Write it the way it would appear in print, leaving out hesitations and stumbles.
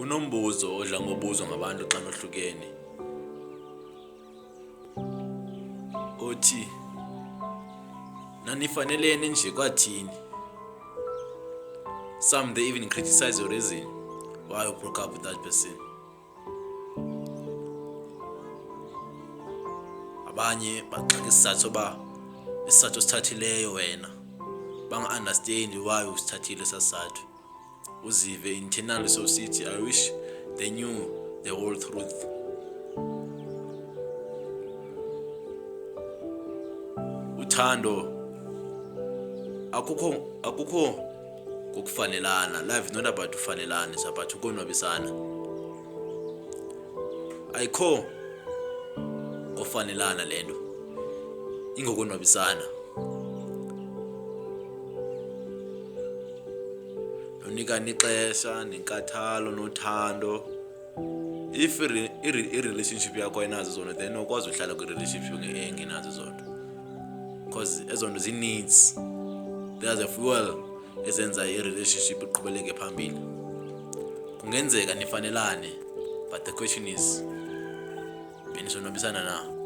Kunombuzo odla ngobuzwa ngabantu xa nohlukene. Othi nanifanelene nje kwathini? Some they even criticize your reason why you broke up with that person. Abanye baxaka isizathu soba isizathu osithathileyo wena banga-understand why usithathile sasizathu. Uzive internally so sithi I wish they knew the whole truth. Uthando akukho kokufanelana. Life is not about ufanelana, it's about ukonwabisana. Ayikho kofanelana lento, ingokonwabisana. Nonikana ixesha nenkathalo nothando. If i-relationship yakho ayinazo zona, then ukwazi uhlala kwi-relationship engenazo zona, because ezonto zi-needs. There's a fuel ezenza i-relationship iqhubeleke phambili. Kungenzeka nifanelane, but the question is, benisonwabisana na?